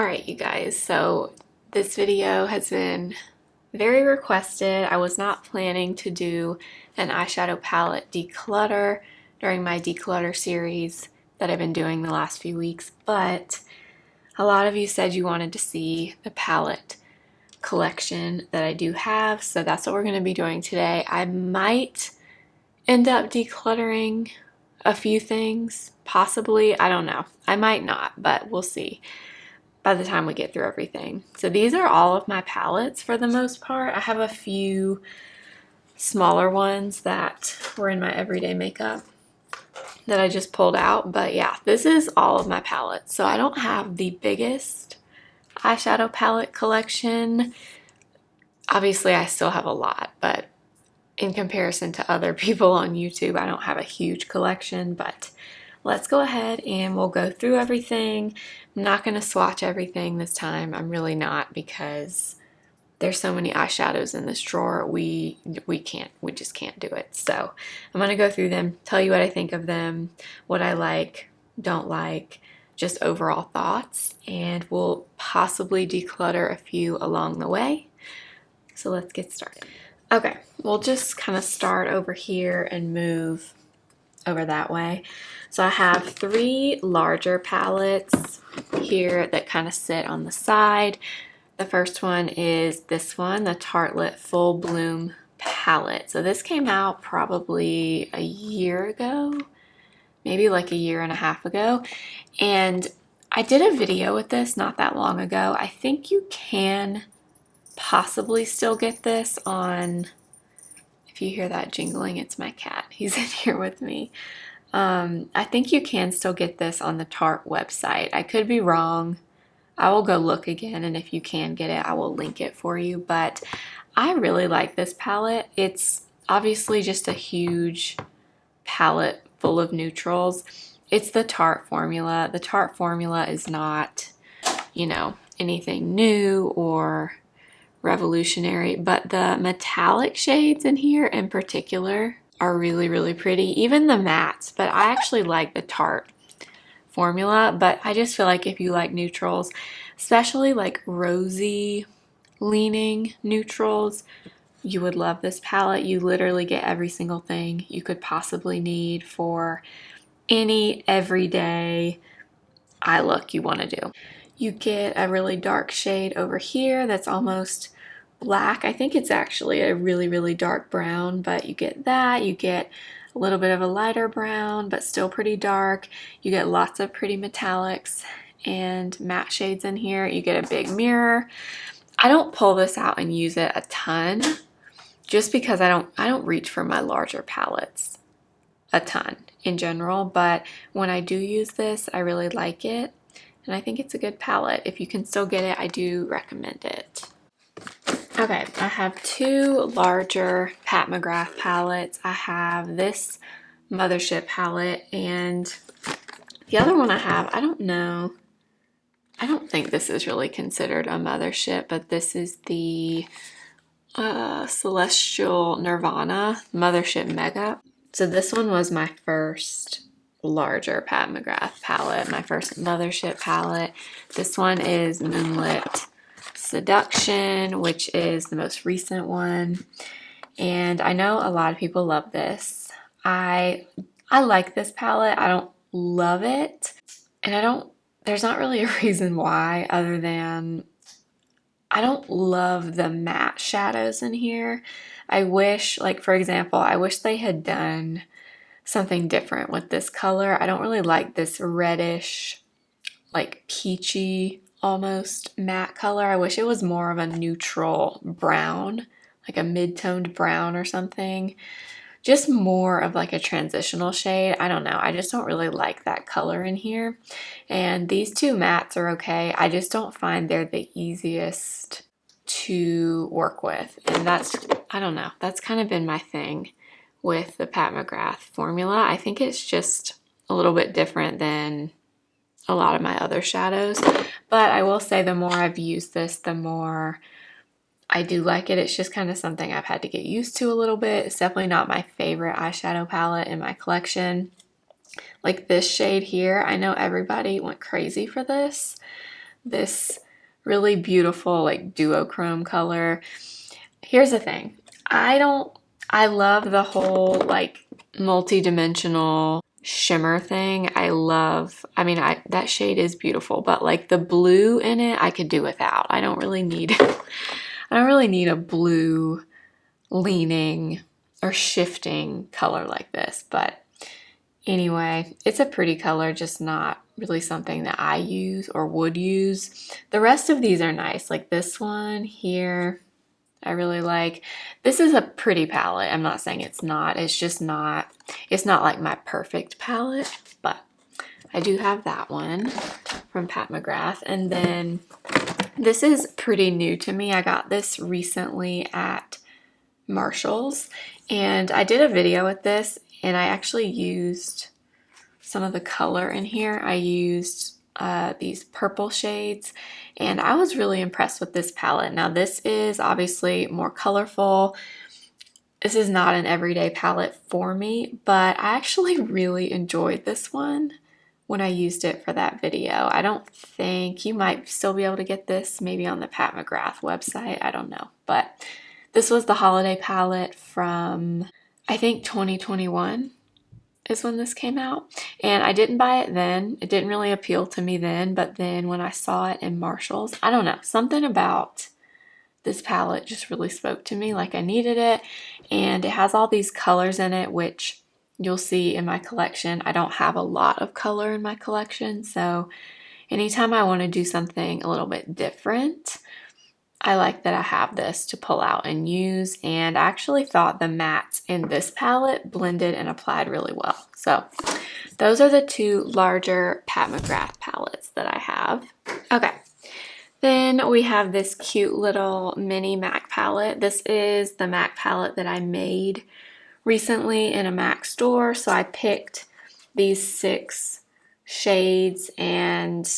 Alright, you guys, so this video has been very requested. I was not planning to do an eyeshadow palette declutter during my declutter series that I've been doing the last few weeks, but a lot of you said you wanted to see the palette collection that I do have, so that's what we're going to be doing today. I might end up decluttering a few things, possibly. I don't know. I might not, but we'll see by the time we get through everything. So these are all of my palettes for the most part. I have a few smaller ones that were in my everyday makeup that I just pulled out, but yeah, this is all of my palettes. So I don't have the biggest eyeshadow palette collection. Obviously I still have a lot, but in comparison to other people on YouTube, I don't have a huge collection, but let's go ahead and we'll go through everything. I'm not going to swatch everything this time. I'm really not, because there's so many eyeshadows in this drawer. We just can't do it. So I'm going to go through them, tell you what I think of them, what I like, don't like, just overall thoughts, and we'll possibly declutter a few along the way. So let's get started. Okay, we'll just kind of start over here and move over that way. So I have three larger palettes here that kind of sit on the side. The first one is this one, the Tartelette Full Bloom palette. So this came out probably a year ago, maybe like a year and a half ago. And I did a video with this not that long ago. I think you can possibly still get this on, if you hear that jingling, it's my cat. He's in here with me. I think you can still get this on the Tarte website. I could be wrong. I will go look again, and if you can get it, I will link it for you. But I really like this palette. It's obviously just a huge palette full of neutrals. It's the Tarte formula. The Tarte formula is not, you know, anything new or revolutionary, but the metallic shades in here in particular are really, really pretty. Even the mattes, but I actually like the Tarte formula, but I just feel like if you like neutrals, especially like rosy leaning neutrals, you would love this palette. You literally get every single thing you could possibly need for any everyday eye look you want to do. You get a really dark shade over here that's almost black. I think it's actually a really, really dark brown, but you get that. You get a little bit of a lighter brown, but still pretty dark. You get lots of pretty metallics and matte shades in here. You get a big mirror. I don't pull this out and use it a ton, just because I don't reach for my larger palettes a ton in general, but when I do use this, I really like it, and I think it's a good palette. If you can still get it, I do recommend it. Okay, I have two larger Pat McGrath palettes. I have this Mothership palette, and the other one I have, I don't know. I don't think this is really considered a Mothership, but this is the Celestial Nirvana Mothership Mega. So this one was my first larger Pat McGrath palette, my first Mothership palette. This one is Moonlit Seduction, which is the most recent one, and I know a lot of people love this. I like this palette. I don't love it, and there's not really a reason why, other than I don't love the matte shadows in here. I wish, like for example, I wish they had done something different with this color. I don't really like this reddish, like peachy almost matte color. I wish it was more of a neutral brown, like a mid-toned brown or something. Just more of like a transitional shade. I don't know. I just don't really like that color in here. And these two mattes are okay. I just don't find they're the easiest to work with. And that's, I don't know, that's kind of been my thing with the Pat McGrath formula. I think it's just a little bit different than a lot of my other shadows, but I will say the more I've used this, the more I do like it. It's just kind of something I've had to get used to a little bit. It's definitely not my favorite eyeshadow palette in my collection. Like this shade here, I know everybody went crazy for this, this really beautiful like duochrome color. Here's the thing. I love the whole like multi-dimensional shimmer thing. I mean, that shade is beautiful, but like the blue in it, I could do without. I don't really need a blue leaning or shifting color like this. But anyway, it's a pretty color, just not really something that I use or would use. The rest of these are nice. Like this one here, I really like. This is a pretty palette. I'm not saying it's not. It's just not, it's not like my perfect palette, but I do have that one from Pat McGrath. And then this is pretty new to me. I got this recently at Marshall's, and I did a video with this, and I actually used some of the color in here. I used these purple shades, and I was really impressed with this palette. Now this is obviously more colorful. This is not an everyday palette for me, but I actually really enjoyed this one when I used it for that video. I don't think you might still be able to get this maybe on the Pat McGrath website. I don't know, but this was the holiday palette from, I think 2021 is when this came out. And I didn't buy it then. It didn't really appeal to me then, but then when I saw it in Marshall's, I don't know, something about this palette just really spoke to me, like I needed it. And it has all these colors in it, which you'll see in my collection. I don't have a lot of color in my collection, so anytime I want to do something a little bit different, I like that I have this to pull out and use. And I actually thought the mattes in this palette blended and applied really well. So those are the two larger Pat McGrath palettes that I have. Okay, then we have this cute little mini MAC palette. This is the MAC palette that I made recently in a MAC store. So I picked these 6 shades, and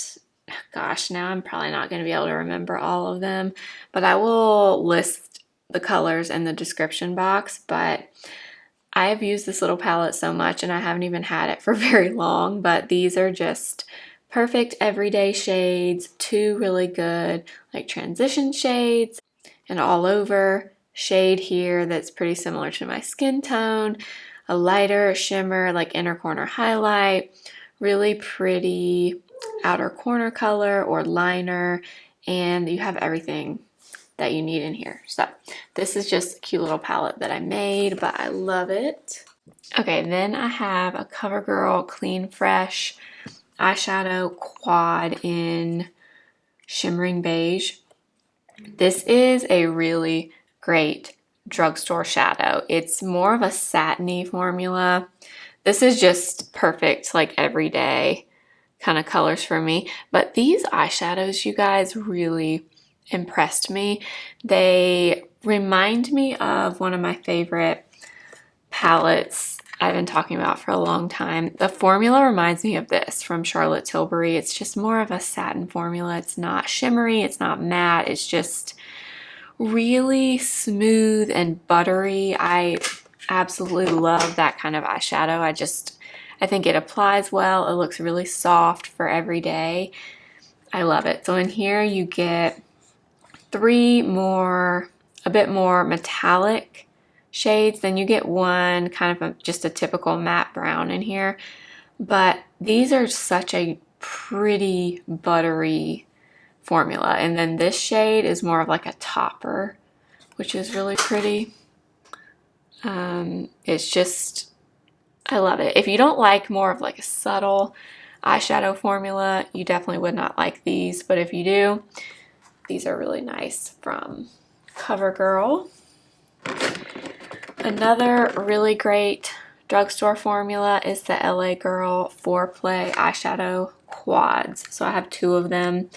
gosh, now I'm probably not going to be able to remember all of them, but I will list the colors in the description box. But I have used this little palette so much, and I haven't even had it for very long, but these are just perfect everyday shades, 2 really good like transition shades, and all over shade here that's pretty similar to my skin tone, a lighter shimmer like inner corner highlight, really pretty outer corner color or liner, and you have everything that you need in here. So this is just a cute little palette that I made, but I love it. Okay, then I have a CoverGirl Clean Fresh eyeshadow quad in shimmering beige. This is a really great drugstore shadow. It's more of a satiny formula. This is just perfect, like everyday kind of colors for me. But these eyeshadows, you guys, really impressed me. They remind me of one of my favorite palettes I've been talking about for a long time. The formula reminds me of this from Charlotte Tilbury. It's just more of a satin formula. It's not shimmery, it's not matte, it's just really smooth and buttery. I absolutely love that kind of eyeshadow. I think it applies well. It looks really soft for every day. I love it. So in here you get 3 more, a bit more metallic shades. Then you get one kind of just a typical matte brown in here. But these are such a pretty buttery formula. And then this shade is more of like a topper, which is really pretty. It's just, I love it. If you don't like more of like a subtle eyeshadow formula, you definitely would not like these. But if you do, these are really nice from CoverGirl. Another really great drugstore formula is the LA Girl Foreplay eyeshadow quads. So I have 2 of them.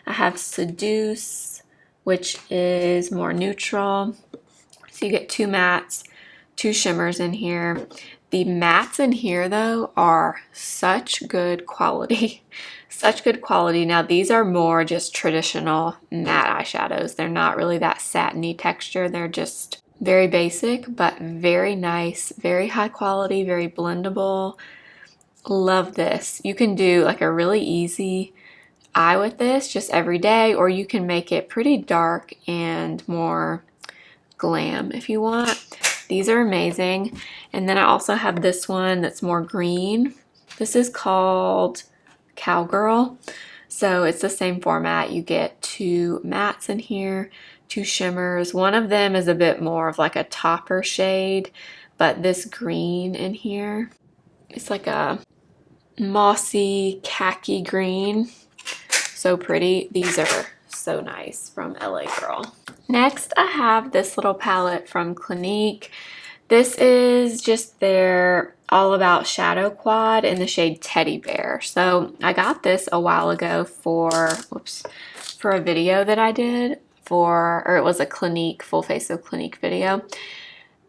I have Seduce, which is more neutral. So you get 2 mattes, 2 shimmers in here. The mattes in here though are such good quality. Such good quality. Now these are more just traditional matte eyeshadows. They're not really that satiny texture. They're just very basic, but very nice, very high quality, very blendable. Love this. You can do like a really easy eye with this just every day, or you can make it pretty dark and more glam if you want. These are amazing. And then I also have this one that's more green. This is called Cowgirl. So it's the same format. You get 2 mattes in here, 2 shimmers. One of them is a bit more of like a topper shade, but this green in here, it's like a mossy khaki green. So pretty. These are so nice from LA Girl. Next, I have this little palette from Clinique. This is just their All About Shadow Quad in the shade Teddy Bear. So I got this a while ago for a video that I did or it was a Clinique, full face of Clinique video.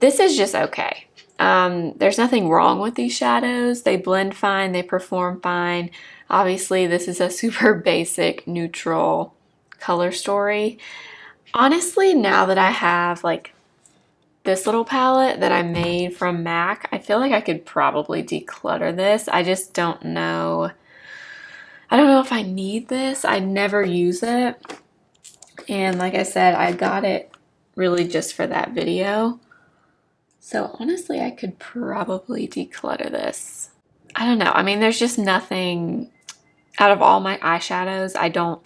This is just okay. There's nothing wrong with these shadows. They blend fine, they perform fine. Obviously, this is a super basic, neutral color story. Honestly, now that I have like this little palette that I made from MAC, I feel like I could probably declutter this. I just don't know. I don't know if I need this. I never use it. And like I said, I got it really just for that video. So honestly, I could probably declutter this. I don't know. I mean, there's just nothing out of all my eyeshadows. I don't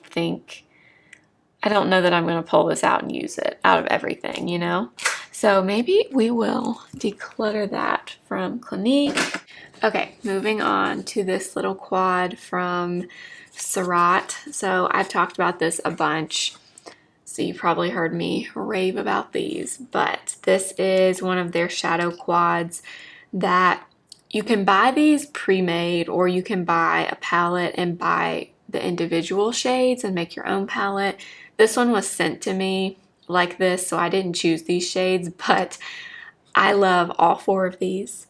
know that I'm going to pull this out and use it out of everything, you know? So maybe we will declutter that from Clinique. Okay, moving on to this little quad from Surat. So I've talked about this a bunch, so you probably heard me rave about these, but this is one of their shadow quads that you can buy these pre-made, or you can buy a palette and buy the individual shades and make your own palette. This one was sent to me like this, so I didn't choose these shades, but I love all 4 of these.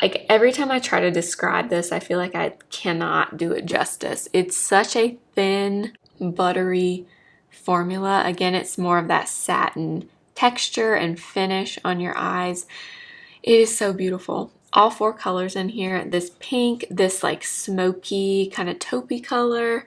Like every time I try to describe this, I feel like I cannot do it justice. It's such a thin, buttery formula. Again, it's more of that satin texture and finish on your eyes. It is so beautiful. All 4 colors in here. This pink, this like smoky kind of taupey color.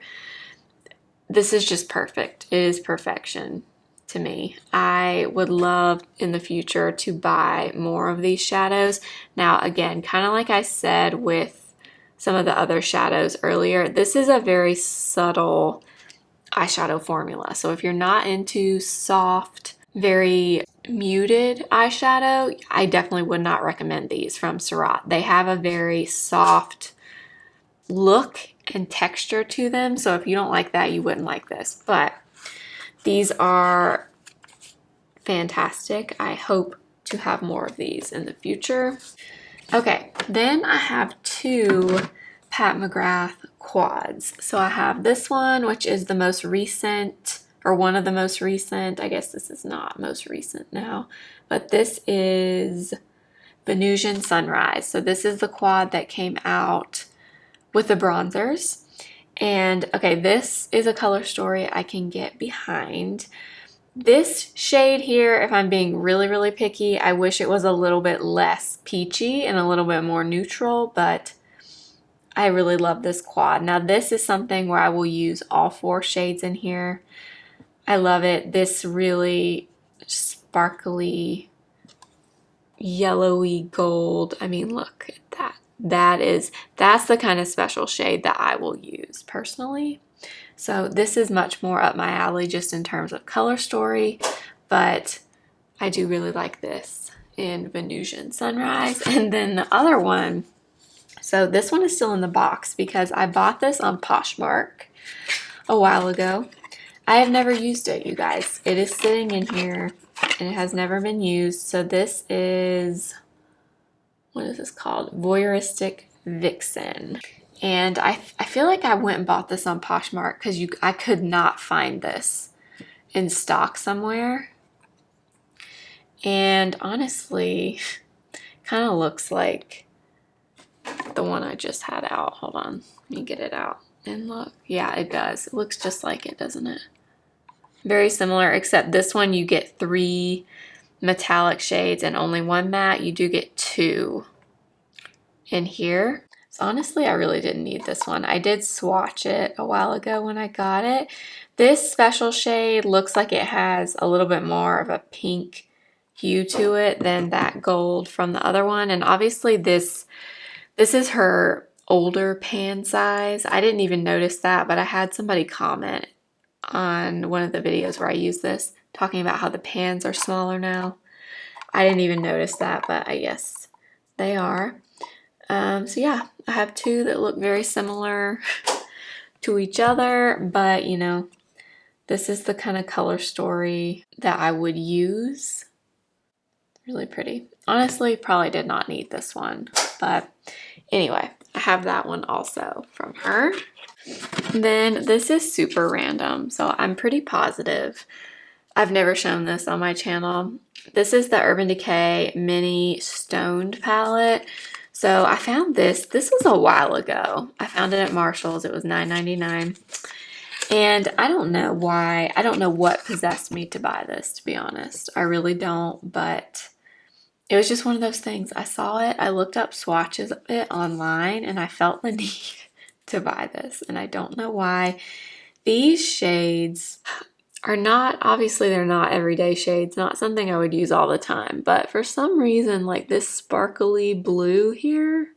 This is just perfect. It is perfection to me. I would love in the future to buy more of these shadows. Now, again, kind of like I said with some of the other shadows earlier, this is a very subtle eyeshadow formula. So if you're not into soft, very muted eyeshadow, I definitely would not recommend these from Surat. They have a very soft look and texture to them. So if you don't like that, you wouldn't like this. But these are fantastic. I hope to have more of these in the future. Okay, then I have 2 Pat McGrath quads. So I have this one, which is the most recent, or one of the most recent. I guess this is not most recent now, but this is Venusian Sunrise. So this is the quad that came out with the bronzers. And okay, this is a color story I can get behind. This shade here, if I'm being really, really picky, I wish it was a little bit less peachy and a little bit more neutral, but I really love this quad. Now this is something where I will use all 4 shades in here. I love it. This really sparkly, yellowy gold. I mean, look at that. That's the kind of special shade that I will use personally. So this is much more up my alley just in terms of color story, but I do really like this in Venusian Sunrise. And then the other one, so this one is still in the box because I bought this on Poshmark a while ago. I have never used it, you guys. It is sitting in here and it has never been used. So this is, what is this called? Voyeuristic Vixen. And I feel like I went and bought this on Poshmark because I could not find this in stock somewhere. And honestly, kind of looks like the one I just had out. Hold on, let me get it out and look. Yeah, it does. It looks just like it, doesn't it? Very similar, except this one you get 3 metallic shades and only 1 matte. You do get 2 in here. So honestly, I really didn't need this one. I did swatch it a while ago when I got it. This special shade looks like it has a little bit more of a pink hue to it than that gold from the other one. And obviously this is her older pan size. I didn't even notice that, but I had somebody comment on one of the videos where I use this, talking about how the pans are smaller now. I didn't even notice that, but I guess they are. So yeah, I have two that look very similar to each other, but you know, this is the kind of color story that I would use. Really pretty. Honestly, probably did not need this one, but anyway, I have that one also from her. Then this is super random, so I'm pretty positive I've never shown this on my channel. This is the Urban Decay Mini Stoned palette. So I found this was a while ago. I found it at Marshall's. It was $9.99. And I don't know why. I don't know what possessed me to buy this, to be honest. I really don't, but it was just one of those things. I saw it, I looked up swatches of it online, and I felt the need to buy this. And I don't know why. These shades are not, obviously they're not everyday shades, not something I would use all the time, but for some reason, like this sparkly blue here,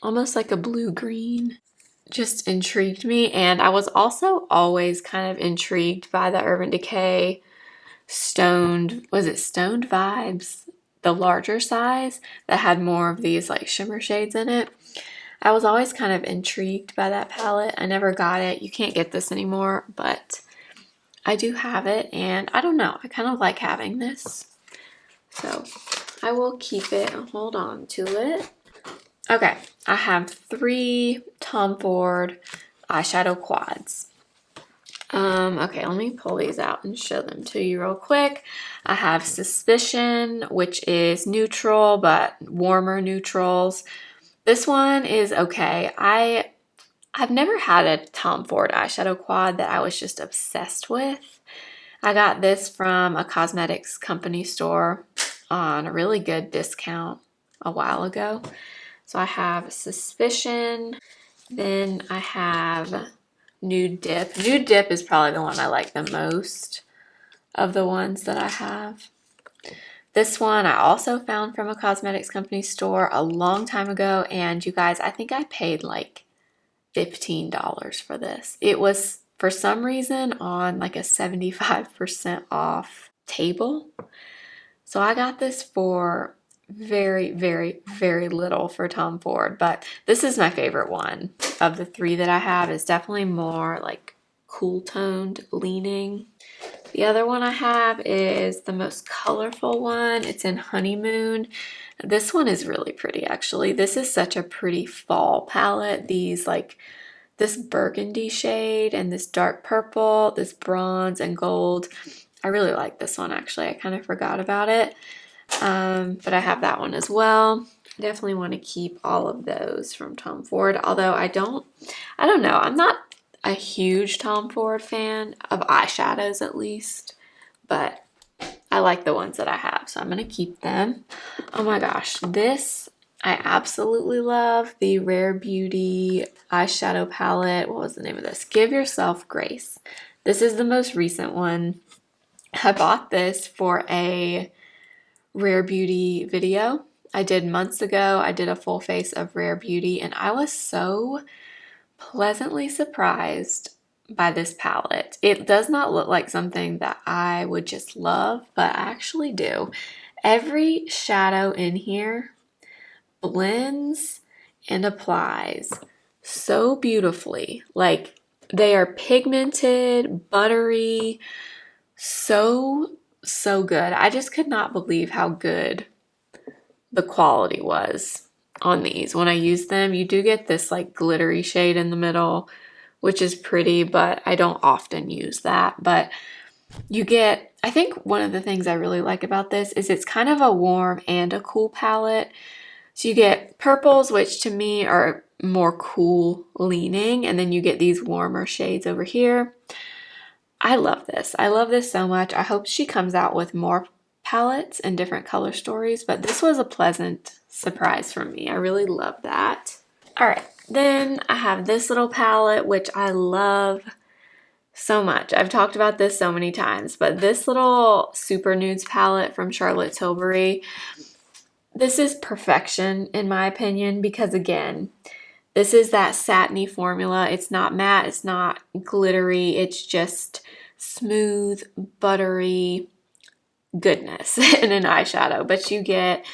almost like a blue-green, just intrigued me. And I was also always kind of intrigued by the Urban Decay Stoned, was it Stoned Vibes? The larger size that had more of these like shimmer shades in it. I was always kind of intrigued by that palette. I never got it. You can't get this anymore, but I do have it, and I don't know, I kind of like having this, so I will keep it and hold on to it. Okay, I have 3 Tom Ford eyeshadow quads. Okay, let me pull these out and show them to you real quick. I have Suspicion, which is neutral, but warmer neutrals. This one is okay. I've never had a Tom Ford eyeshadow quad that I was just obsessed with. I got this from a cosmetics company store on a really good discount a while ago. So I have Suspicion, then I have Nude Dip. Nude Dip is probably the one I like the most of the ones that I have. This one I also found from a cosmetics company store a long time ago, and you guys, I think I paid like $15 for this. It was for some reason on like a 75% off table. So I got this for very, very, very little for Tom Ford, but this is my favorite one of the 3 that I have. It's definitely more like cool toned leaning. The other one I have is the most colorful one. It's in Honeymoon. This one is really pretty, actually. This is such a pretty fall palette. These like this burgundy shade and this dark purple, this bronze and gold. I really like this one, actually. I kind of forgot about it. But I have that one as well. I definitely want to keep all of those from Tom Ford, although I don't know. I'm not a huge Tom Ford fan of eyeshadows, at least, but I like the ones that I have, so I'm going to keep them. Oh my gosh, this I absolutely love, the Rare Beauty eyeshadow palette. What was the name of this? Give Yourself Grace. This is the most recent one. I bought this for a Rare Beauty video I did months ago. I did a full face of Rare Beauty, and I was so pleasantly surprised by this palette. It does not look like something that I would just love, but I actually do. Every shadow in here blends and applies so beautifully. Like, they are pigmented, buttery, so good. I just could not believe how good the quality was on these. When I use them, you do get this like glittery shade in the middle, which is pretty, but I don't often use that. But you get, I think one of the things I really like about this is it's kind of a warm and a cool palette. So you get purples, which to me are more cool leaning, and then you get these warmer shades over here. I love this. I love this so much. I hope she comes out with more palettes and different color stories, but this was a pleasant surprise for me. I really love that. All right, then I have this little palette, which I love so much. I've talked about this so many times, but this little Super Nudes palette from Charlotte Tilbury, this is perfection in my opinion, because again, this is that satiny formula. It's not matte, it's not glittery, it's just smooth, buttery goodness in an eyeshadow. But you get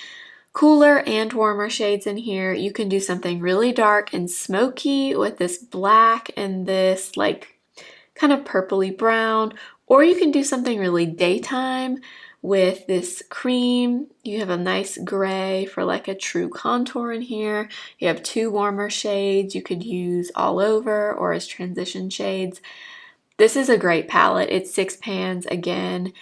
cooler and warmer shades in here. You can do something really dark and smoky with this black and this like kind of purpley brown, or you can do something really daytime with this cream. You have a nice gray for like a true contour in here. You have two warmer shades you could use all over or as transition shades. This is a great palette. It's 6 pans again,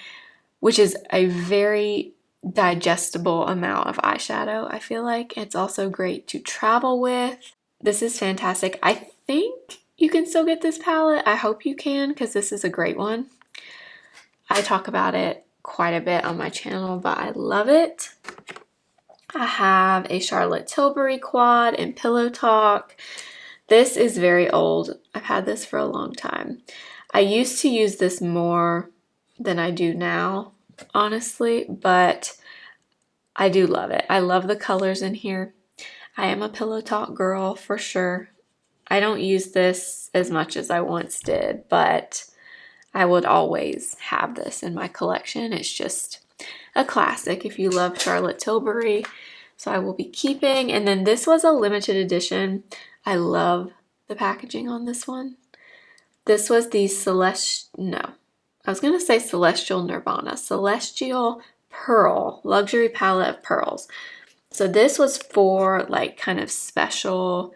which is a very digestible amount of eyeshadow. I feel like it's also great to travel with. This is fantastic. I think you can still get this palette. I hope you can, because this is a great one. I talk about it quite a bit on my channel, but I love it. I have a Charlotte Tilbury quad in Pillow Talk. This is very old. I've had this for a long time. I used to use this more than I do now, honestly, but I do love it. I love the colors in here. I am a Pillow Talk girl for sure. I don't use this as much as I once did, but I would always have this in my collection. It's just a classic if you love Charlotte Tilbury. So I will be keeping. And then this was a limited edition. I love the packaging on this one. This was the Celestial Nirvana. Celestial Pearl Luxury Palette of Pearls. So this was for like kind of special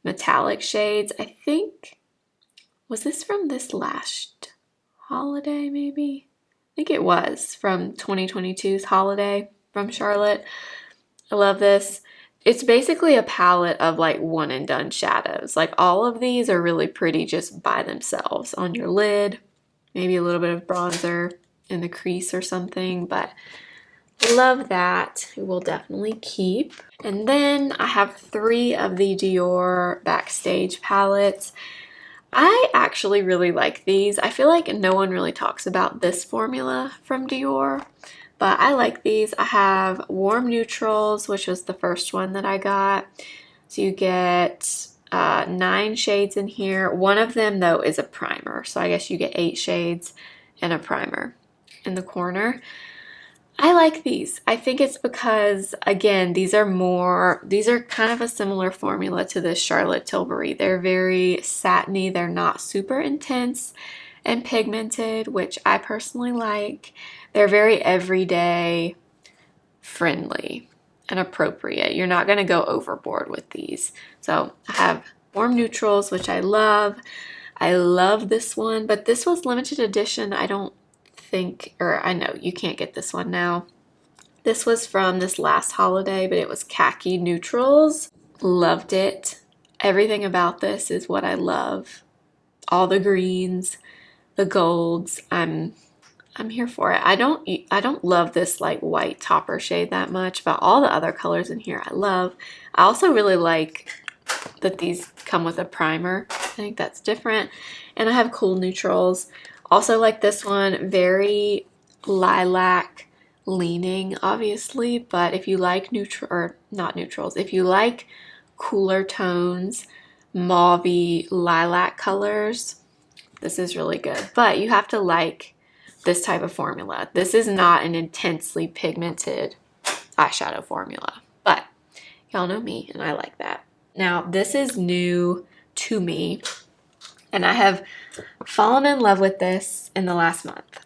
metallic shades. I think, was this from this last holiday maybe? I think it was from 2022's holiday from Charlotte. I love this. It's basically a palette of like one and done shadows. Like all of these are really pretty just by themselves on your lid, maybe a little bit of bronzer in the crease or something, but love that. It will definitely keep. And then I have 3 of the Dior Backstage palettes. I actually really like these. I feel like no one really talks about this formula from Dior, but I like these. I have Warm Neutrals, which was the first one that I got. So you get 9 shades in here. One of them though is a primer. So I guess you get 8 shades and a primer in the corner. I like these. I think it's because, again, these are kind of a similar formula to the Charlotte Tilbury. They're very satiny. They're not super intense and pigmented, which I personally like. They're very everyday friendly and appropriate. You're not going to go overboard with these. So I have Warm Neutrals, which I love. I love this one, but this was limited edition. I don't think, or I know you can't get this one now. This was from this last holiday, but it was Khaki Neutrals. Loved it. Everything about this is what I love. All the greens, the golds. I'm here for it. I don't love this like white topper shade that much, but all the other colors in here I love. I also really like that these come with a primer. I think that's different. And I have Cool Neutrals. Also like this one, very lilac leaning, obviously, but if you like if you like cooler tones, mauvey lilac colors, this is really good. But you have to like this type of formula. This is not an intensely pigmented eyeshadow formula, but y'all know me and I like that. Now, this is new to me, and I have fallen in love with this in the last month.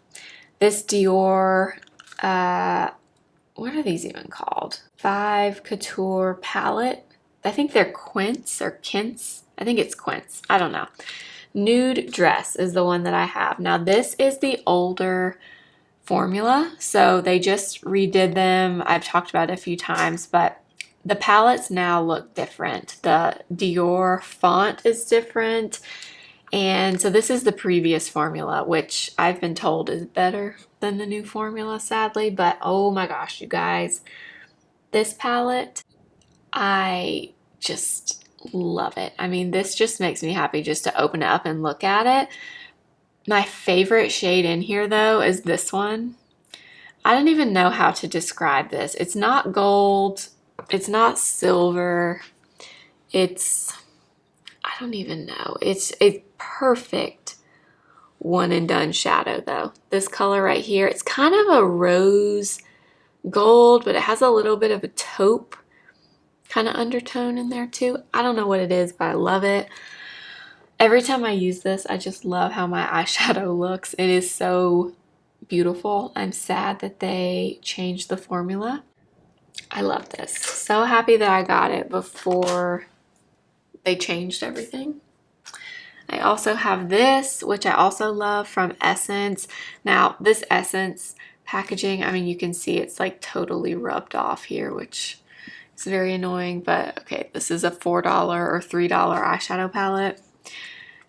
This Dior, what are these even called? 5 Couture palette. I think they're Quints or Kints. I think it's Quints. I don't know. Nude Dress is the one that I have. Now, this is the older formula, so they just redid them. I've talked about it a few times, but the palettes now look different. The Dior font is different. And so this is the previous formula, which I've been told is better than the new formula, sadly. But oh my gosh, you guys, this palette, I just love it. I mean, this just makes me happy just to open it up and look at it. My favorite shade in here though is this one. I don't even know how to describe this. It's not gold, it's not silver, it's, I don't even know. It's a perfect one and done shadow though. This color right here, it's kind of a rose gold, but it has a little bit of a taupe kind of undertone in there too. I don't know what it is, but I love it. Every time I use this, I just love how my eyeshadow looks. It is so beautiful. I'm sad that they changed the formula. I love this. So happy that I got it before they changed everything. I also have this, which I also love, from Essence. Now, this Essence packaging, I mean, you can see it's like totally rubbed off here, which is very annoying, but okay, this is a $4 or $3 eyeshadow palette,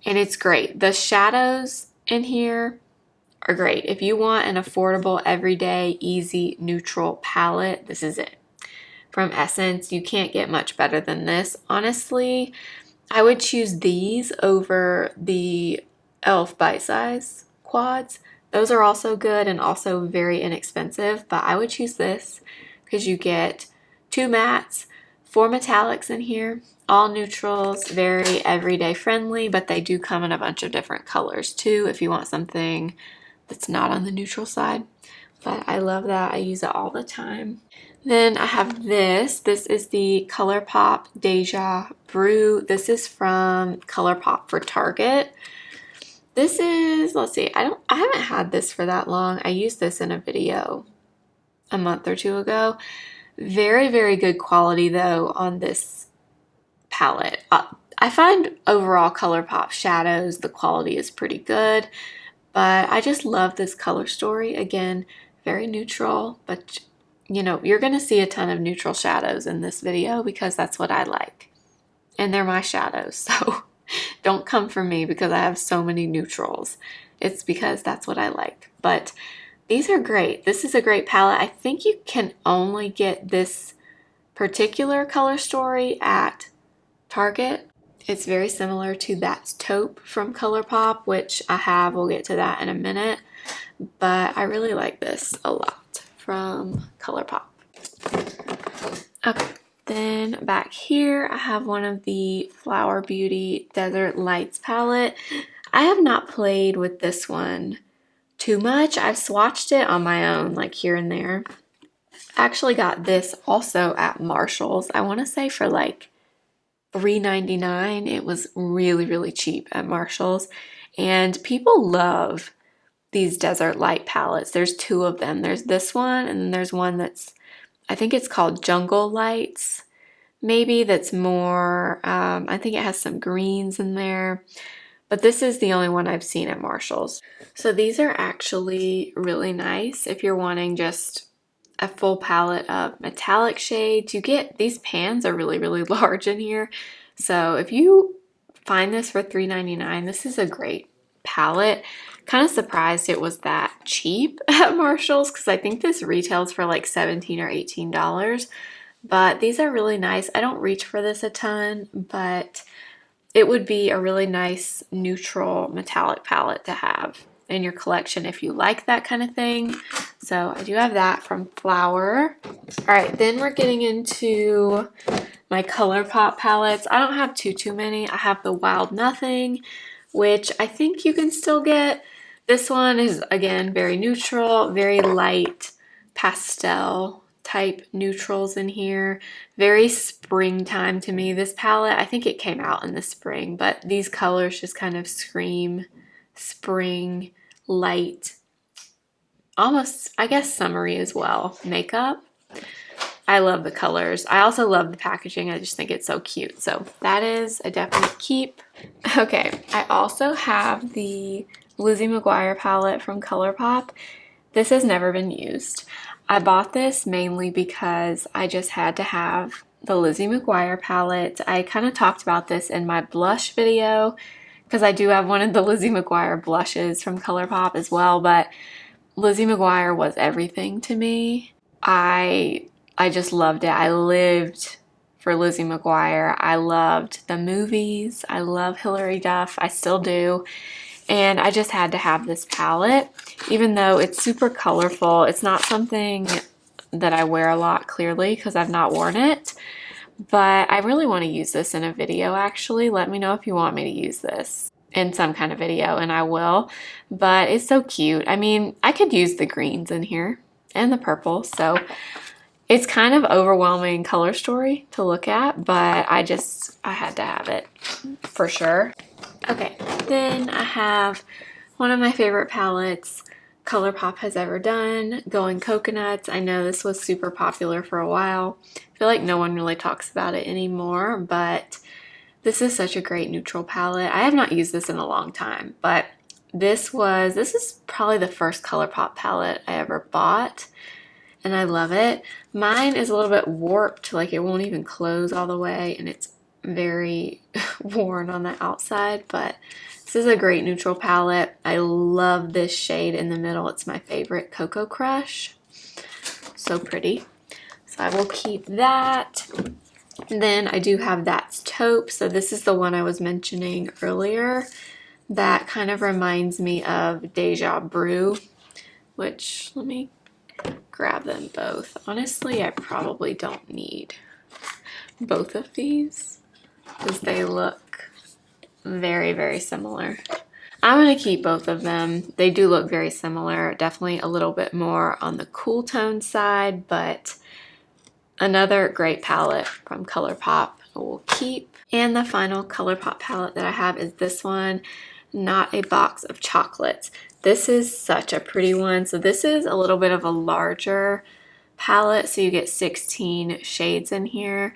and it's great. The shadows in here are great. If you want an affordable, everyday, easy, neutral palette, this is it. From Essence, you can't get much better than this. Honestly, I would choose these over the e.l.f. Bite Size quads. Those are also good and also very inexpensive, but I would choose this because you get 2 mattes, 4 metallics in here, all neutrals, very everyday friendly, but they do come in a bunch of different colors too if you want something that's not on the neutral side. But I love that. I use it all the time. Then I have this. This is the ColourPop Deja Brew. This is from ColourPop for Target. This is, let's see, I haven't had this for that long. I used this in a video a month or two ago. Very, very good quality though on this palette. I find overall ColourPop shadows, the quality is pretty good, but I just love this color story. Again, very neutral, but you know, you're gonna see a ton of neutral shadows in this video because that's what I like. And they're my shadows, so don't come for me because I have so many neutrals. It's because that's what I like. But these are great. This is a great palette. I think you can only get this particular color story at Target. It's very similar to That's Taupe from ColourPop, which I have. We'll get to that in a minute. But I really like this a lot from ColourPop. Okay. Then back here, I have one of the Flower Beauty Desert Lights palette. I have not played with this one too much. I've swatched it on my own, like here and there. I actually got this also at Marshall's. I want to say for like $3.99. It was really, really cheap at Marshall's. And people love these desert light palettes. There's 2 of them. There's this one, and then there's one that's, I think it's called Jungle Lights, maybe, that's more, I think it has some greens in there, but this is the only one I've seen at Marshall's. So these are actually really nice if you're wanting just a full palette of metallic shades. You get, these pans are really, really large in here. So if you find this for $3.99, this is a great palette. Kind of surprised it was that cheap at Marshall's because I think this retails for like $17 or $18. But these are really nice. I don't reach for this a ton, but it would be a really nice neutral metallic palette to have in your collection if you like that kind of thing. So I do have that from Flower. All right, then we're getting into my ColourPop palettes. I don't have too many. I have the Wild Nothing, which I think you can still get. This one is, again, very neutral, very light pastel type neutrals in here. Very springtime to me. This palette, I think it came out in the spring, but these colors just kind of scream spring, light, almost, I guess, summery as well. Makeup. I love the colors. I also love the packaging. I just think it's so cute. So that is a definite keep. Okay, I also have the Lizzie McGuire palette from ColourPop. This has never been used. I bought this mainly because I just had to have the Lizzie McGuire palette. I kind of talked about this in my blush video because I do have one of the Lizzie McGuire blushes from ColourPop as well, but Lizzie McGuire was everything to me. I just loved it. I lived for Lizzie McGuire. I loved the movies. I love Hilary Duff. I still do. And I just had to have this palette, even though it's super colorful. It's not something that I wear a lot, clearly, because I've not worn it. But I really want to use this in a video, actually. Let me know if you want me to use this in some kind of video, and I will. But it's so cute. I mean, I could use the greens in here and the purple, so it's kind of overwhelming color story to look at, but I had to have it for sure. Okay, then I have one of my favorite palettes ColourPop has ever done, Going Coconuts. I know this was super popular for a while. I feel like no one really talks about it anymore, but this is such a great neutral palette. I have not used this in a long time, but this is probably the first ColourPop palette I ever bought, and I love it. Mine is a little bit warped, like it won't even close all the way, and it's very worn on the outside, but this is a great neutral palette. I love this shade in the middle. It's my favorite, Cocoa Crush. So pretty. So I will keep that. And then I do have That's Taupe. So this is the one I was mentioning earlier. That kind of reminds me of Deja Brew, which, let me grab them both. Honestly, I probably don't need both of these because they look very, very similar. I'm going to keep both of them. They do look very similar. Definitely a little bit more on the cool tone side, but another great palette from ColourPop I will keep. And the final ColourPop palette that I have is this one, Not a Box of Chocolates. This is such a pretty one. So this is a little bit of a larger palette, so you get 16 shades in here.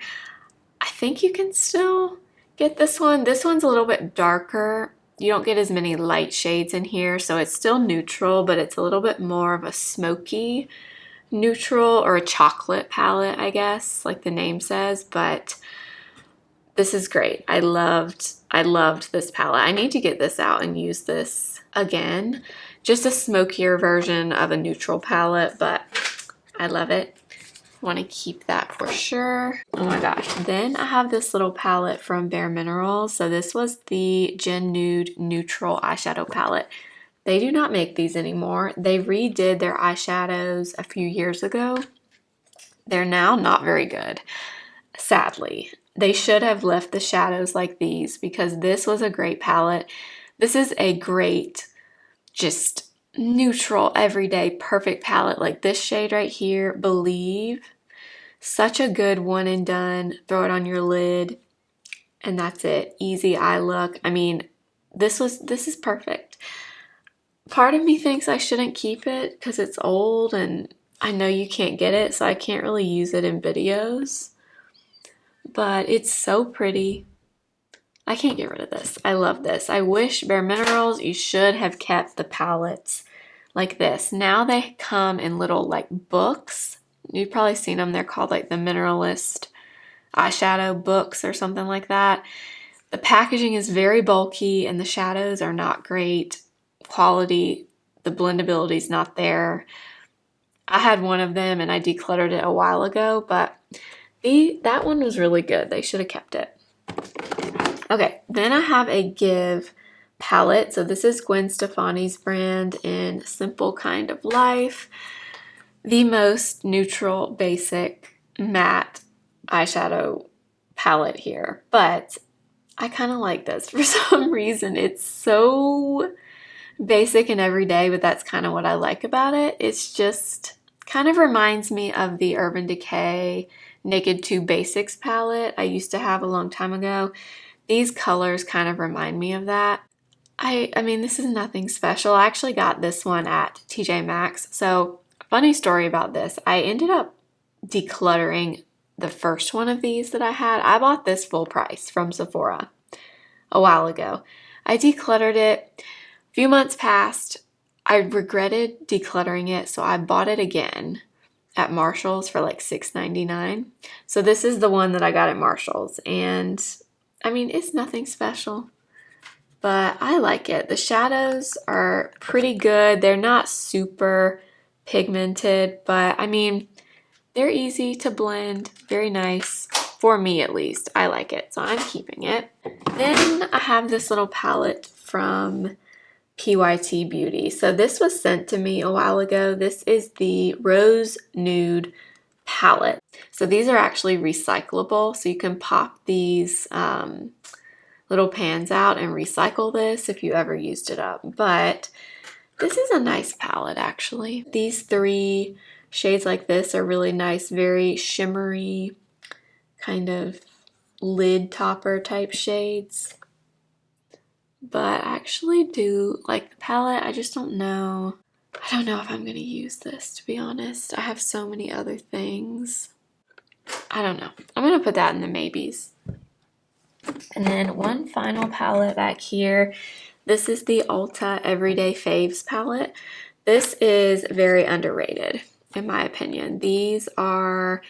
I think you can still get this one. This one's a little bit darker. You don't get as many light shades in here, so it's still neutral, but it's a little bit more of a smoky neutral, or a chocolate palette, I guess, like the name says. But this is great. I loved this palette. I need to get this out and use this again. Just a smokier version of a neutral palette, but I love it. Want to keep that for sure. Oh my gosh. Then I have this little palette from Bare Minerals. So this was the Gen Nude Neutral Eyeshadow Palette. They do not make these anymore. They redid their eyeshadows a few years ago. They're now not very good, sadly. They should have left the shadows like these because this was a great palette. This is a great, just neutral, everyday, perfect palette. Like this shade right here, Believe. Such a good one and done. Throw it on your lid and that's it. Easy eye look. I mean, this is perfect. Part of me thinks I shouldn't keep it because it's old and I know you can't get it, so I can't really use it in videos. But it's so pretty. I can't get rid of this. I love this. I wish Bare Minerals, you should have kept the palettes like this. Now they come in little like books. You've probably seen them. They're called like the Mineralist eyeshadow books or something like that. The packaging is very bulky and the shadows are not great quality. The blendability is not there. I had one of them and I decluttered it a while ago, but that one was really good. They should have kept it. Okay, then I have a Give palette. So this is Gwen Stefani's brand in Simple Kind of Life. The most neutral, basic, matte eyeshadow palette here. But I kind of like this for some reason. It's so basic and everyday, but that's kind of what I like about it. It's just kind of reminds me of the Urban Decay Naked 2 Basics palette I used to have a long time ago. These colors kind of remind me of that. I mean, this is nothing special. I actually got this one at TJ Maxx. So, funny story about this. I ended up decluttering the first one of these that I had. I bought this full price from Sephora a while ago. I decluttered it. A few months passed. I regretted decluttering it, so I bought it again at Marshall's for like $6.99. So this is the one that I got at Marshall's, and I mean, it's nothing special, but I like it. The shadows are pretty good. They're not super pigmented, but I mean, they're easy to blend, very nice. For me at least, I like it, so I'm keeping it. Then I have this little palette from PYT Beauty. So this was sent to me a while ago. This is the Rose Nude palette. So these are actually recyclable, so you can pop these little pans out and recycle this if you ever used it up. But this is a nice palette actually. These 3 shades like this are really nice, very shimmery, kind of lid topper type shades. But I actually do like the palette. I just don't know. I don't know if I'm going to use this, to be honest. I have so many other things. I don't know. I'm going to put that in the maybes. And then one final palette back here. This is the Ulta Everyday Faves palette. This is very underrated, in my opinion. These are,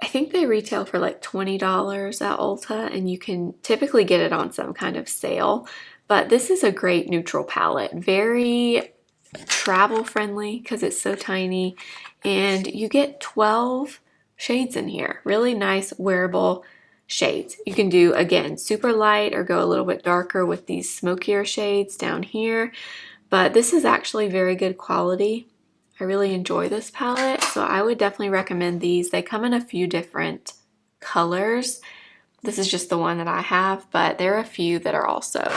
I think they retail for like $20 at Ulta, and you can typically get it on some kind of sale. But this is a great neutral palette. Very travel friendly because it's so tiny. And you get 12 shades in here. Really nice wearable shades. You can do, again, super light or go a little bit darker with these smokier shades down here. But this is actually very good quality. I really enjoy this palette, so I would definitely recommend these. They come in a few different colors. This is just the one that I have, but there are a few that are also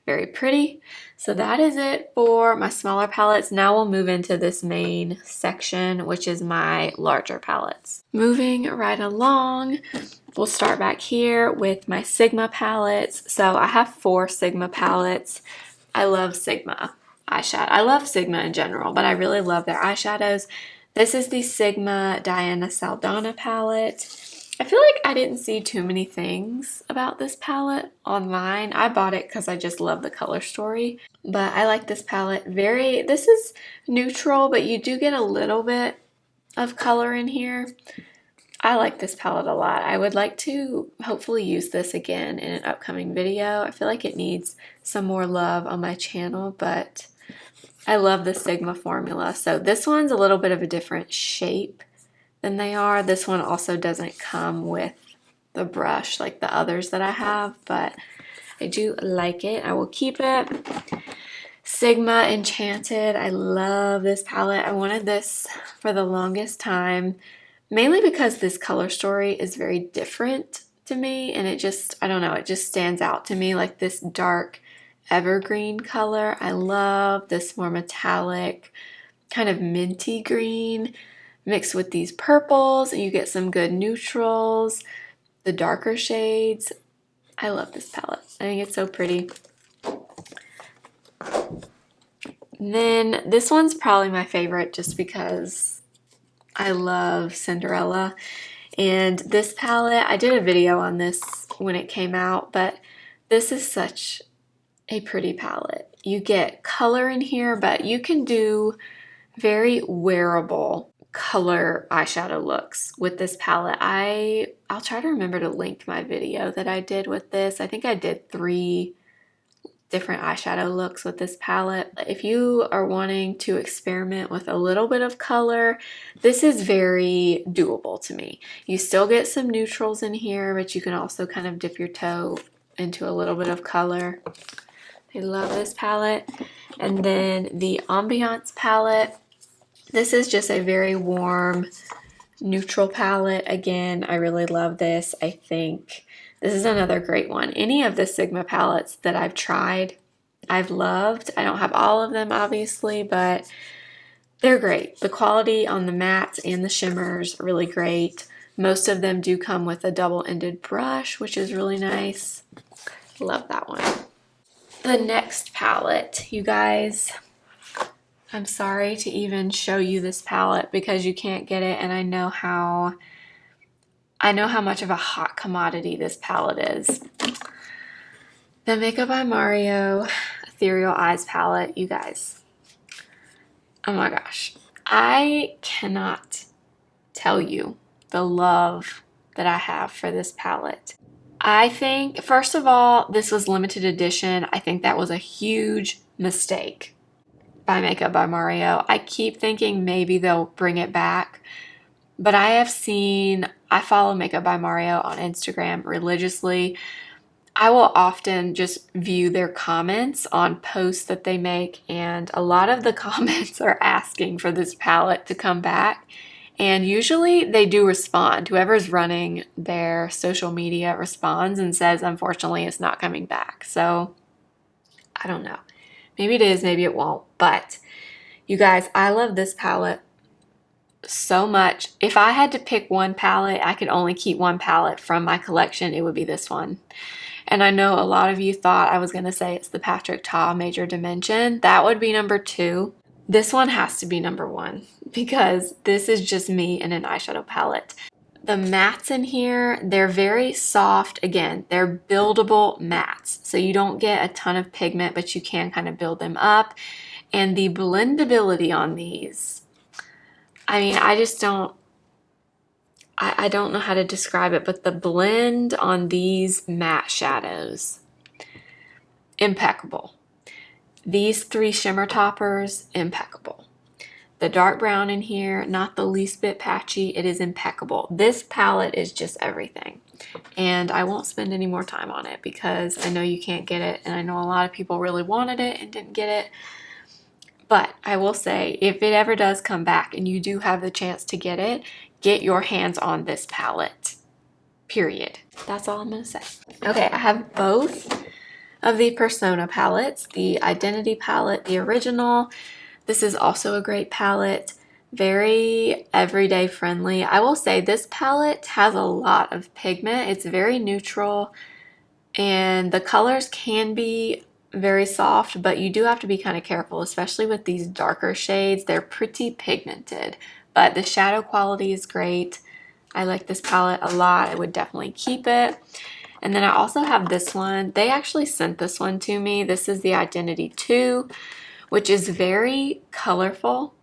very pretty. So that is it for my smaller palettes. Now we'll move into this main section, which is my larger palettes. Moving right along, we'll start back here with my Sigma palettes. So I have 4 Sigma palettes. I love Sigma eyeshadow. I love Sigma in general, but I really love their eyeshadows. This is the Sigma Diana Saldana palette. I feel like I didn't see too many things about this palette online. I bought it because I just love the color story. But I like this palette. This is neutral, but you do get a little bit of color in here. I like this palette a lot. I would like to hopefully use this again in an upcoming video. I feel like it needs some more love on my channel, but I love the Sigma formula. So this one's a little bit of a different shape than they are. This one also doesn't come with the brush like the others that I have, but I do like it. I will keep it. Sigma Enchanted. I love this palette. I wanted this for the longest time, mainly because this color story is very different to me, and it just, I don't know, it just stands out to me, like this dark evergreen color. I love this more metallic kind of minty green mixed with these purples, and you get some good neutrals, the darker shades. I love this palette. I think it's so pretty. And then this one's probably my favorite just because I love Cinderella. And this palette, I did a video on this when it came out, but this is such a pretty palette. You get color in here, but you can do very wearable color eyeshadow looks with this palette. I'll try to remember to link my video that I did with this. I think I did 3 different eyeshadow looks with this palette. If you are wanting to experiment with a little bit of color, this is very doable to me. You still get some neutrals in here, but you can also kind of dip your toe into a little bit of color. I love this palette. And then the Ambiance palette. This is just a very warm, neutral palette. Again, I really love this. I think this is another great one. Any of the Sigma palettes that I've tried, I've loved. I don't have all of them, obviously, but they're great. The quality on the mattes and the shimmers are really great. Most of them do come with a double-ended brush, which is really nice. Love that one. The next palette, you guys, I'm sorry to even show you this palette because you can't get it, and I know how much of a hot commodity this palette is. The Makeup by Mario Ethereal Eyes palette, you guys. Oh my gosh. I cannot tell you the love that I have for this palette. I think, first of all, this was limited edition. I think that was a huge mistake by Makeup by Mario. I keep thinking maybe they'll bring it back, but I follow Makeup by Mario on Instagram religiously. I will often just view their comments on posts that they make, and a lot of the comments are asking for this palette to come back. And usually they do respond. Whoever's running their social media responds and says, unfortunately, it's not coming back. So I don't know. Maybe it is, maybe it won't. But you guys, I love this palette so much. If I had to pick one palette, I could only keep one palette from my collection, it would be this one. And I know a lot of you thought I was going to say it's the Patrick Ta Major Dimension. That would be number 2. This one has to be number 1 because this is just me in an eyeshadow palette. The mattes in here, they're very soft. Again, they're buildable mattes. So you don't get a ton of pigment, but you can kind of build them up. And the blendability on these, I mean, I don't know how to describe it, but the blend on these matte shadows, impeccable. These 3 shimmer toppers, impeccable. The dark brown in here, not the least bit patchy, it is impeccable. This palette is just everything. And I won't spend any more time on it because I know you can't get it, and I know a lot of people really wanted it and didn't get it. But I will say, if it ever does come back and you do have the chance to get your hands on this palette, period. That's all I'm gonna say. Okay, I have both of the Persona palettes, the Identity palette, the original. This is also a great palette, very everyday friendly. I will say this palette has a lot of pigment. It's very neutral and the colors can be very soft, but you do have to be kind of careful, especially with these darker shades. They're pretty pigmented, but the shadow quality is great. I like this palette a lot. I would definitely keep it. And then I also have this one. They actually sent this one to me. This is the Identity 2, which is very colorful,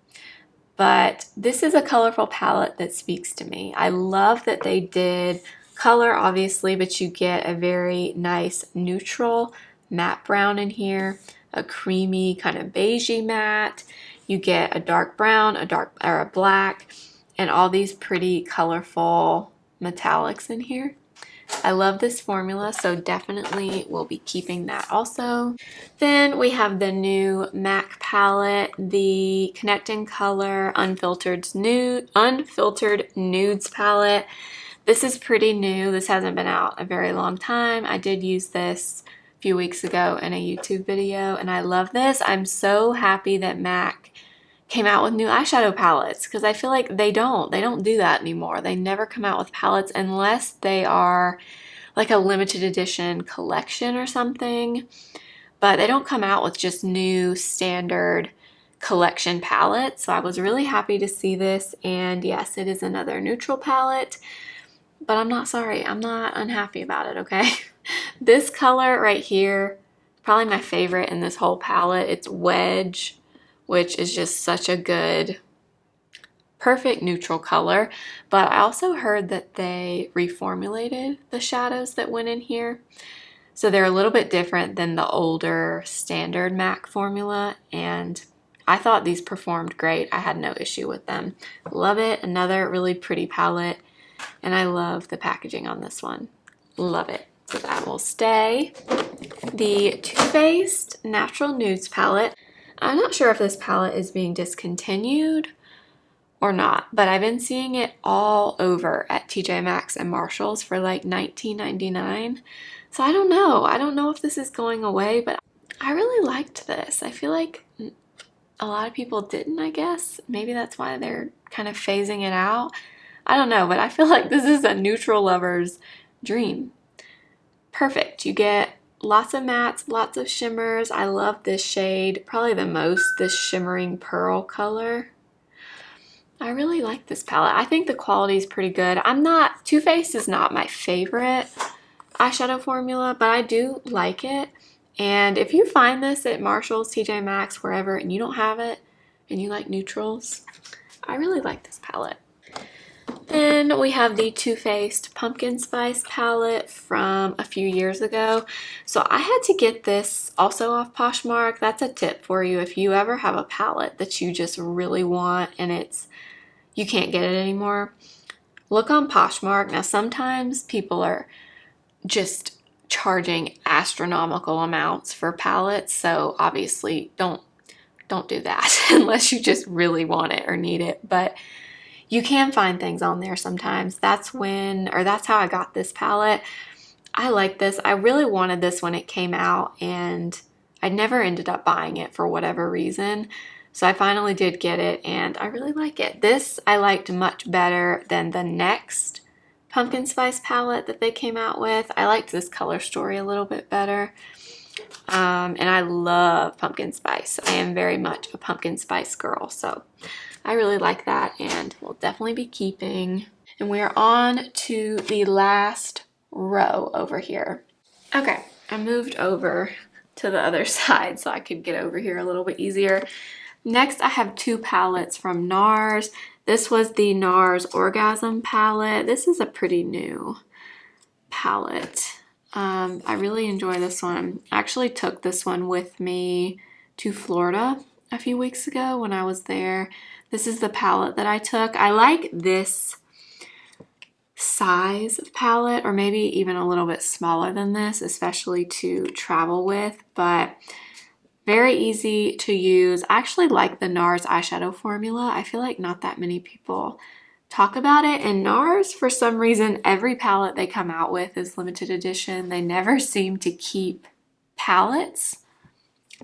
but this is a colorful palette that speaks to me. I love that they did color, obviously, but you get a very nice neutral matte brown in here, a creamy kind of beigey matte. You get a dark brown, a black, and all these pretty colorful metallics in here. I love this formula, so definitely will be keeping that also. Then we have the new MAC palette, the Connect in Color Unfiltered Nudes palette. This is pretty new. This hasn't been out a very long time. I did use this a few weeks ago in a YouTube video, and I love this. I'm so happy that MAC came out with new eyeshadow palettes because I feel like they don't do that anymore. They never come out with palettes unless they are like a limited edition collection or something, but they don't come out with just new standard collection palettes. So I was really happy to see this, and yes, it is another neutral palette, but I'm not sorry. I'm not unhappy about it, okay? This color right here, probably my favorite in this whole palette. It's Wedge, which is just such a good, perfect neutral color. But I also heard that they reformulated the shadows that went in here. So they're a little bit different than the older standard MAC formula. And I thought these performed great. I had no issue with them. Love it. Another really pretty palette. And I love the packaging on this one. Love it. So that will stay. The Too Faced Natural Nudes palette. I'm not sure if this palette is being discontinued or not, but I've been seeing it all over at TJ Maxx and Marshalls for like $19.99. So I don't know. I don't know if this is going away, but I really liked this. I feel like a lot of people didn't, I guess. Maybe that's why they're kind of phasing it out. I don't know, but I feel like this is a neutral lover's dream. Perfect. You get lots of mattes, lots of shimmers. I love this shade, probably the most, this shimmering pearl color. I really like this palette. I think the quality is pretty good. Too Faced is not my favorite eyeshadow formula, but I do like it. And if you find this at Marshalls, TJ Maxx, wherever, and you don't have it, and you like neutrals, I really like this palette. Then we have the Too Faced Pumpkin Spice palette from a few years ago. So I had to get this also off Poshmark. That's a tip for you if you ever have a palette that you just really want and you can't get it anymore, look on Poshmark. Now, sometimes people are just charging astronomical amounts for palettes, so obviously don't do that unless you just really want it or need it. But you can find things on there sometimes. That's how I got this palette. I like this. I really wanted this when it came out, and I never ended up buying it for whatever reason. So I finally did get it, and I really like it. This I liked much better than the next pumpkin spice palette that they came out with. I liked this color story a little bit better. And I love pumpkin spice. I am very much a pumpkin spice girl, so I really like that, and we'll definitely be keeping. And we are on to the last row over here. Okay, I moved over to the other side so I could get over here a little bit easier. Next, I have two palettes from NARS. This was the NARS Orgasm palette. This is a pretty new palette. I really enjoy this one. I actually took this one with me to Florida a few weeks ago when I was there. This is the palette that I took. I like this size of palette, or maybe even a little bit smaller than this, especially to travel with, but very easy to use. I actually like the NARS eyeshadow formula. I feel like not that many people talk about it, and NARS, for some reason, every palette they come out with is limited edition. They never seem to keep palettes.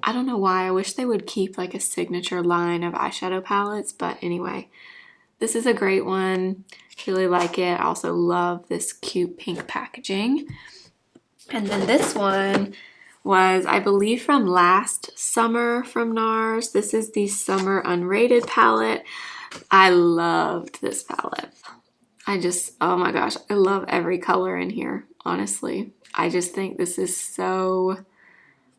I don't know why. I wish they would keep like a signature line of eyeshadow palettes, but anyway, this is a great one. Really like it. I also love this cute pink packaging. And then this one was, I believe, from last summer from NARS. This is the Summer Unrated palette. I loved this palette. Oh my gosh, I love every color in here, honestly. I just think this is so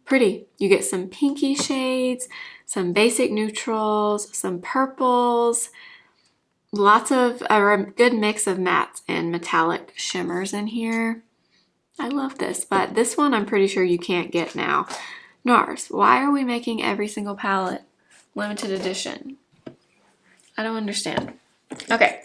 pretty. You get some pinky shades, some basic neutrals, some purples, lots of a good mix of mattes and metallic shimmers in here. I love this, but this one I'm pretty sure you can't get now. NARS, why are we making every single palette limited edition? I don't understand. Okay,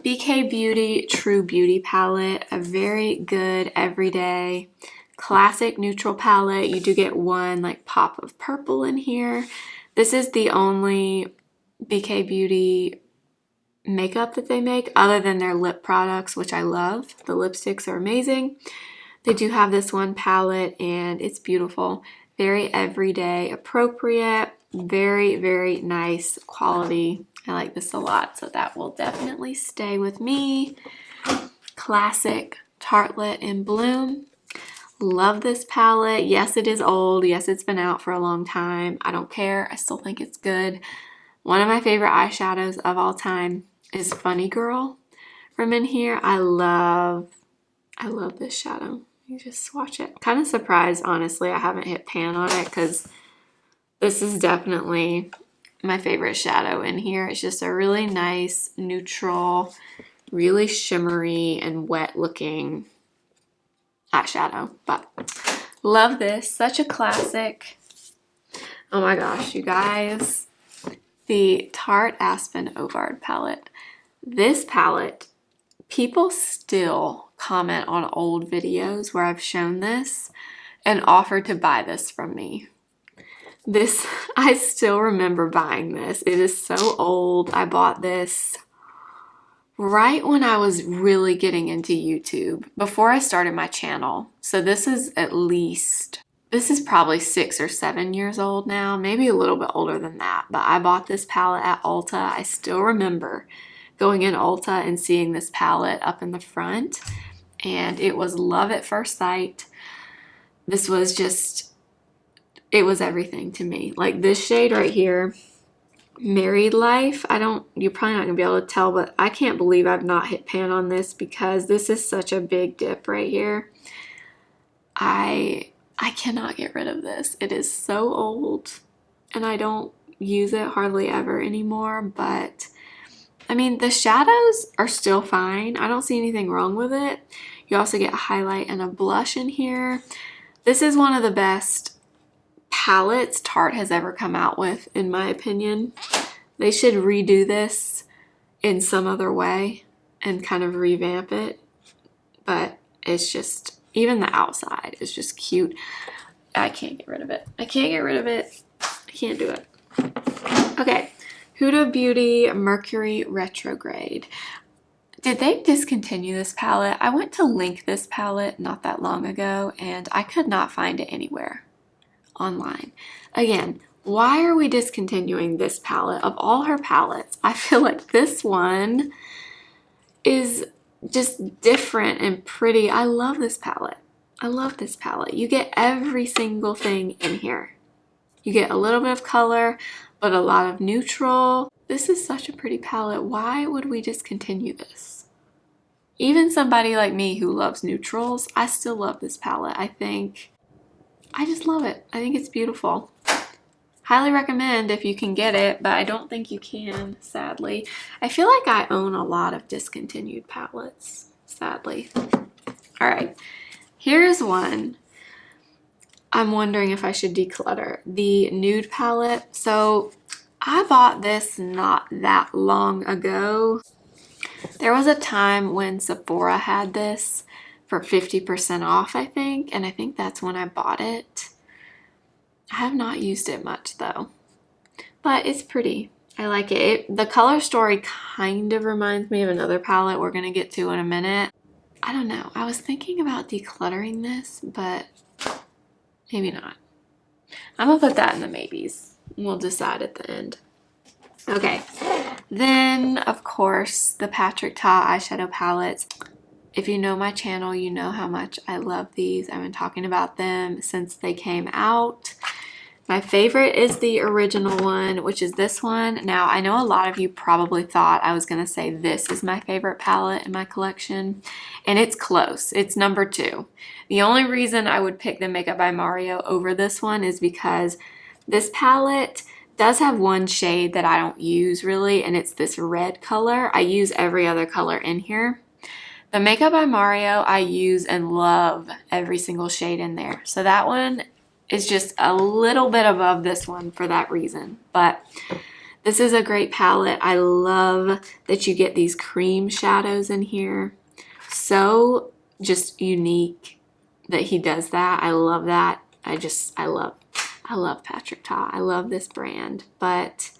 BK Beauty True Beauty palette, a very good everyday classic neutral palette. You do get one like pop of purple in here. This is the only BK Beauty makeup that they make other than their lip products, which I love. The lipsticks are amazing. They do have this one palette, and it's beautiful. Very everyday appropriate. Very, very nice quality. I like this a lot, so that will definitely stay with me. Classic Tartlet in Bloom. Love this palette. Yes, it is old. Yes, it's been out for a long time. I don't care. I still think it's good. One of my favorite eyeshadows of all time is Funny Girl from in here. I love this shadow. You just swatch it. Kind of surprised, honestly, I haven't hit pan on it, because this is definitely my favorite shadow in here. It's just a really nice, neutral, really shimmery and wet looking eyeshadow. But love this. Such a classic. Oh my gosh, you guys. The Tarte Aspen Ovard palette. This palette, people still comment on old videos where I've shown this and offered to buy this from me. This, I still remember buying this. It is so old. I bought this right when I was really getting into YouTube, before I started my channel. So this is probably 6 or 7 years old now, maybe a little bit older than that. But I bought this palette at Ulta. I still remember going in Ulta and seeing this palette up in the front, and it was love at first sight. This was just, it was everything to me. Like this shade right here, Married Life. You're probably not gonna be able to tell, but I can't believe I've not hit pan on this, because this is such a big dip right here. I cannot get rid of this. It is so old, and I don't use it hardly ever anymore, but I mean, the shadows are still fine. I don't see anything wrong with it. You also get a highlight and a blush in here. This is one of the best palettes Tarte has ever come out with, in my opinion. They should redo this in some other way and kind of revamp it. But it's just, even the outside is just cute. I can't get rid of it. I can't get rid of it. I can't do it. Okay, Huda Beauty Mercury Retrograde. Did they discontinue this palette? I went to link this palette not that long ago and I could not find it anywhere online. Again, why are we discontinuing this palette? Of all her palettes, I feel like this one is just different and pretty. I love this palette. I love this palette. You get every single thing in here. You get a little bit of color, but a lot of neutral. This is such a pretty palette. Why would we discontinue this? Even somebody like me who loves neutrals, I still love this palette. I just love it. I think it's beautiful. Highly recommend if you can get it, but I don't think you can, sadly. I feel like I own a lot of discontinued palettes, sadly. All right, here's one I'm wondering if I should declutter. The Nude palette. So I bought this not that long ago. There was a time when Sephora had this for 50% off, I think, and I think that's when I bought it. I have not used it much though, but it's pretty. I like it. The color story kind of reminds me of another palette we're gonna get to in a minute. I don't know. I was thinking about decluttering this, but maybe not. I'm gonna put that in the maybes. We'll decide at the end. Okay, then of course the Patrick Ta eyeshadow palettes. If you know my channel, you know how much I love these. I've been talking about them since they came out. My favorite is the original one, which is this one. Now, I know a lot of you probably thought I was gonna say this is my favorite palette in my collection, and it's close. It's number 2. The only reason I would pick the Makeup by Mario over this one is because this palette does have one shade that I don't use really, and it's this red color. I use every other color in here. The Makeup by Mario, I use and love every single shade in there. So that one is just a little bit above this one for that reason. But this is a great palette. I love that you get these cream shadows in here. So just unique that he does that. I love that. I love Patrick Ta. I love this brand. But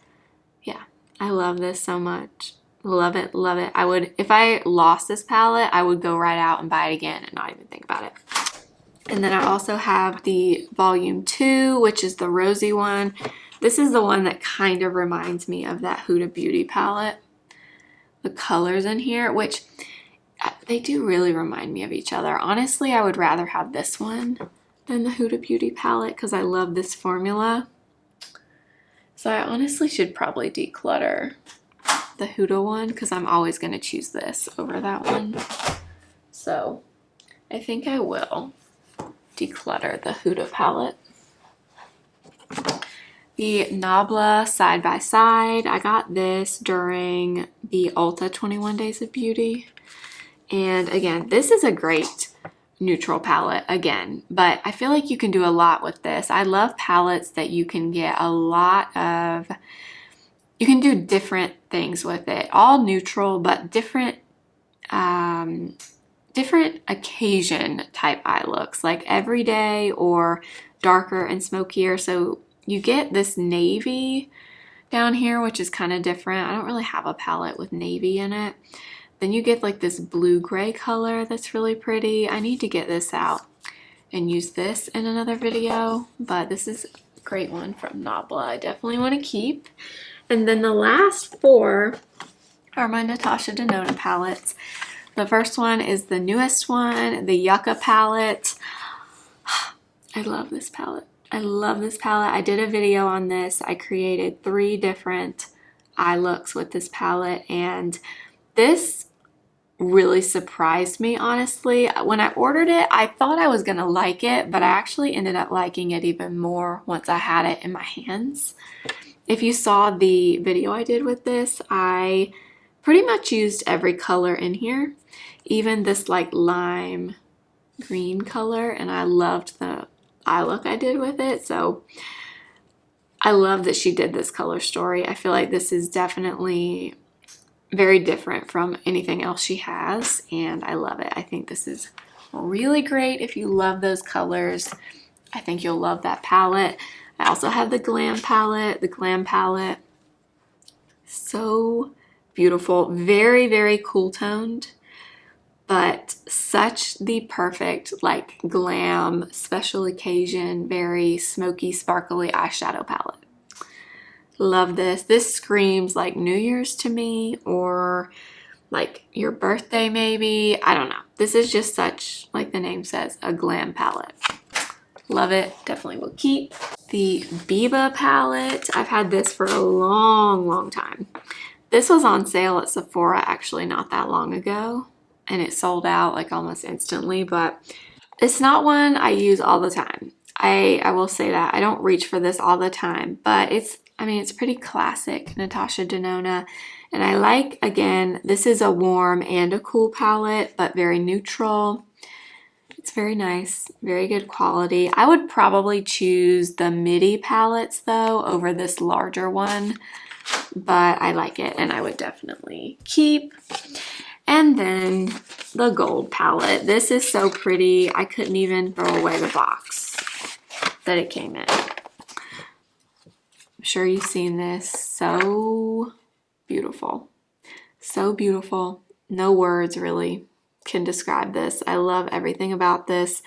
yeah, I love this so much. Love it, love it. I would, if I lost this palette, I would go right out and buy it again and not even think about it. And then I also have the volume 2, which is the rosy one. This is the one that kind of reminds me of that Huda Beauty palette. The colors in here, which they do really remind me of each other. Honestly, I would rather have this one than the Huda Beauty palette because I love this formula. So I honestly should probably declutter the Huda one because I'm always going to choose this over that one. So I think I will declutter the Huda palette. The Nabla Side by Side. I got this during the Ulta 21 Days of Beauty. And again, this is a great neutral palette again, but I feel like you can do a lot with this. I love palettes that you can get a lot of, you can do different things with it. All neutral, but different occasion type eye looks, like everyday or darker and smokier. So you get this navy down here, which is kind of different. I don't really have a palette with navy in it. Then you get like this blue-gray color that's really pretty. I need to get this out and use this in another video, but this is a great one from Nabla. I definitely want to keep. And then the last 4 are my Natasha Denona palettes. The first one is the newest one, the Yucca Palette. I love this palette. I love this palette. I did a video on this. I created 3 different eye looks with this palette, and this really surprised me, honestly. When I ordered it, I thought I was gonna like it, but I actually ended up liking it even more once I had it in my hands. If you saw the video I did with this, I pretty much used every color in here, even this like lime green color, and I loved the eye look I did with it. So I love that she did this color story. I feel like this is definitely very different from anything else she has, and I love it. I think this is really great. If you love those colors, I think you'll love that palette. I also have the Glam Palette, the Glam Palette. So beautiful. Very, very cool toned, but such the perfect like glam, special occasion, very smoky, sparkly eyeshadow palette. Love this. This screams like New Year's to me, or like your birthday maybe. I don't know. This is just such, like the name says, a glam palette. Love it. Definitely will keep. The Biba palette. I've had this for a long, long time. This was on sale at Sephora actually not that long ago, and it sold out like almost instantly, but it's not one I use all the time. I will say that. I don't reach for this all the time, but it's pretty classic Natasha Denona. And I like, again, this is a warm and a cool palette, but very neutral. It's very nice, very good quality. I would probably choose the midi palettes though over this larger one, but I like it and I would definitely keep. And then the gold palette. This is so pretty. I couldn't even throw away the box that it came in. I'm sure you've seen this. So beautiful. So beautiful. No words really can describe this. I love everything about this.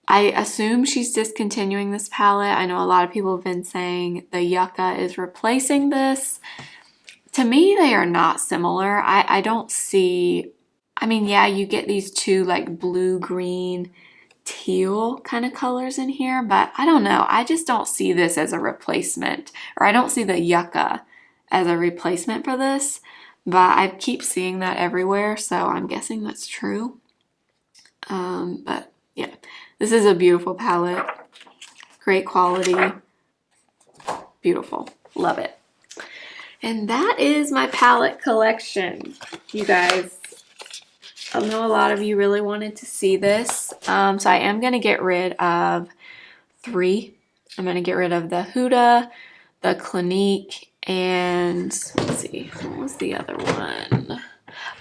I assume she's discontinuing this palette. I know a lot of people have been saying the Yucca is replacing this. To me, they are not similar. I don't see, yeah, you get these two like blue, green, teal kind of colors in here, but I don't know. I just don't see this as a replacement, or I don't see the Yucca as a replacement for this. But I keep seeing that everywhere, so I'm guessing that's true. But yeah, this is a beautiful palette. Great quality. Beautiful. Love it. And that is my palette collection, you guys. I know a lot of you really wanted to see this. So I am going to get rid of 3. I'm going to get rid of the Huda, the Clinique, and let's see, what was the other one?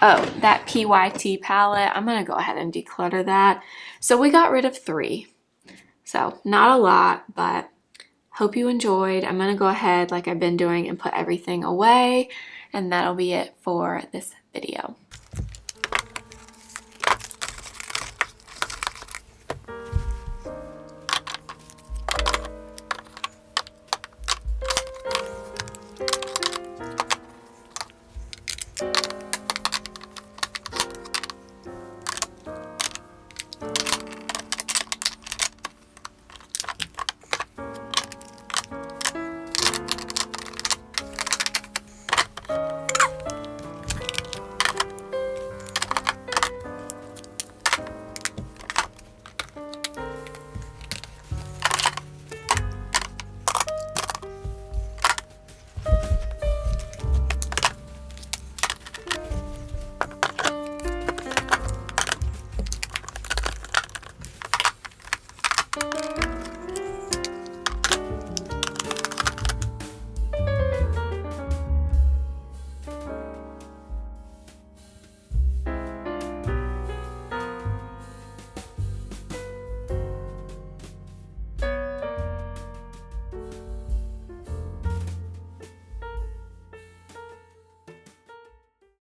Oh, that PYT palette. I'm going to go ahead and declutter that. So we got rid of 3. So not a lot, but hope you enjoyed. I'm going to go ahead like I've been doing and put everything away, and that'll be it for this video.